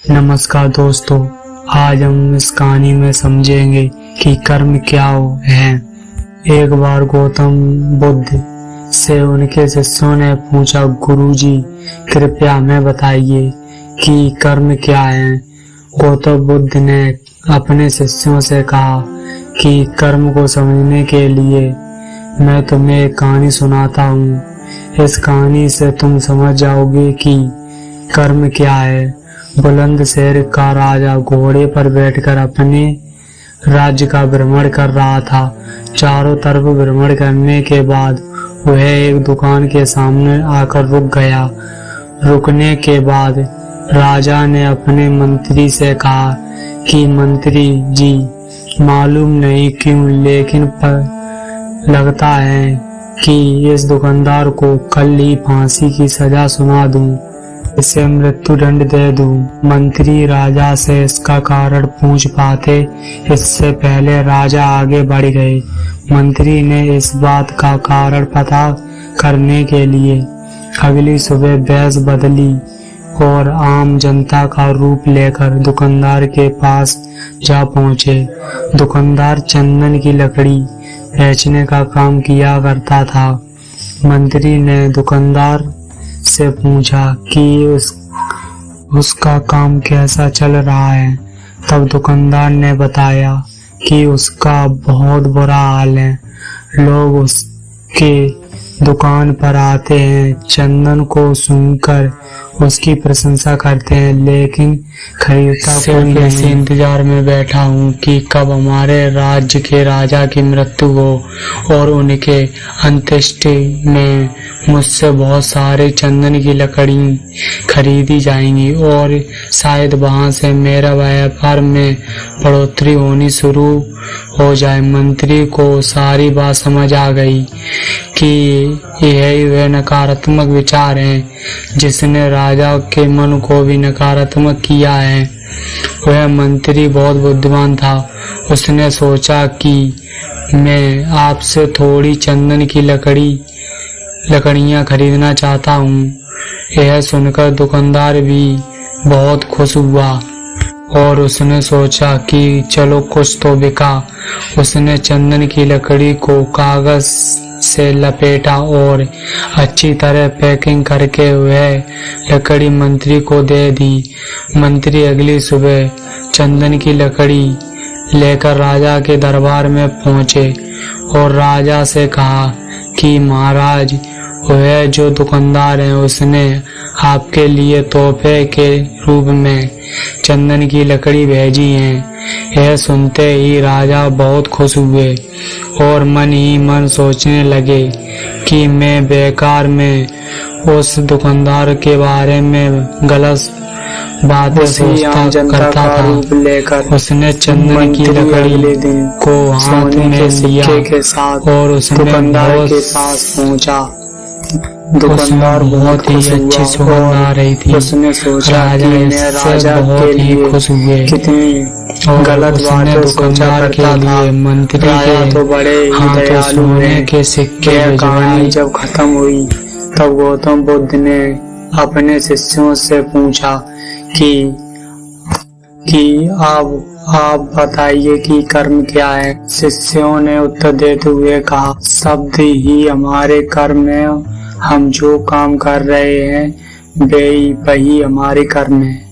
नमस्कार दोस्तों, आज हम इस कहानी में समझेंगे कि कर्म क्या है। एक बार गौतम बुद्ध से उनके शिष्यों ने पूछा, गुरुजी कृपया हमें बताइए कि कर्म क्या है। गौतम बुद्ध ने अपने शिष्यों से कहा कि कर्म को समझने के लिए मैं तुम्हें एक कहानी सुनाता हूँ। इस कहानी से तुम समझ जाओगे कि कर्म क्या है। बुलंद शहर का राजा घोड़े पर बैठकर अपने राज्य का भ्रमण कर रहा था। चारों तरफ भ्रमण करने के बाद वह एक दुकान के सामने आकर रुक गया। रुकने के बाद राजा ने अपने मंत्री से कहा कि मंत्री जी, मालूम नहीं क्यों लेकिन लगता है कि इस दुकानदार को कल ही फांसी की सजा सुना दूं, इसे मृत्यु दंड दे दूं। मंत्री राजा से इसका कारण पूछ पाते इससे पहले राजा आगे बढ़ गए। मंत्री ने इस बात का कारण पता करने के लिए अगली सुबह वेश बदली और आम जनता का रूप लेकर दुकानदार के पास जा पहुंचे। दुकानदार चंदन की लकड़ी बेचने का काम किया करता था। मंत्री ने दुकानदार से पूछा कि उसका काम कैसा चल रहा है। तब दुकानदार ने बताया कि उसका बहुत बुरा हाल है। लोग उसके दुकान पर आते हैं, चंदन को सूंघकर उसकी प्रशंसा करते हैं, लेकिन खरीदता कोई नहीं। इसी इंतजार में बैठा हूँ कि कब हमारे राज्य के राजा की मृत्यु हो और उनके अंत्येष्टि में मुझसे बहुत सारे चंदन की लकड़ी खरीदी जाएंगी और शायद वहां से मेरा व्यापार में बढ़ोतरी होनी शुरू हो जाए। मंत्री को सारी बात समझ आ गई कि यही वह नकारात्मक विचार हैं जिसने राजा के मन को भी नकारात्मक किया है। वह मंत्री बहुत बुद्धिमान था। उसने सोचा कि मैं आपसे थोड़ी चंदन की लकड़ियां खरीदना चाहता हूँ। यह सुनकर दुकानदार भी बहुत खुश हुआ और उसने सोचा कि चलो कुछ तो बिका। उसने चंदन की लकड़ी को कागज से लपेटा और अच्छी तरह पैकिंग करके वह लकड़ी मंत्री को दे दी। मंत्री अगली सुबह चंदन की लकड़ी लेकर राजा के दरबार में पहुंचे और राजा से कहा कि महाराज, वह जो दुकानदार है उसने आपके लिए तोहफे के रूप में चंदन की लकड़ी भेजी है। यह सुनते ही राजा बहुत खुश हुए और मन ही मन सोचने लगे कि मैं बेकार में उस दुकानदार के बारे में गलत बातें सोचता करता था। उसने चंदन की लकड़ी को हाथ में लिया और उसने दुकानदार के पास पहुंचा। दुकानदार बहुत ही अच्छी सुगंध आ रही थी। उसने सोचा राजा बहुत ही खुश हुए। कितनी गलत बातें दुकानदार के लिए मंत्री के तो बड़े हाथों सोने के सिक्के। कहानी जब खत्म हुई तब गौतम बुद्ध ने अपने शिष्यों से पूछा कि आप बताइए कि कर्म क्या है। शिष्यों ने उत्तर देते हुए कहा, शब्द ही हमारे कर्म है। हम जो काम कर रहे हैं वही हमारे कर्म है।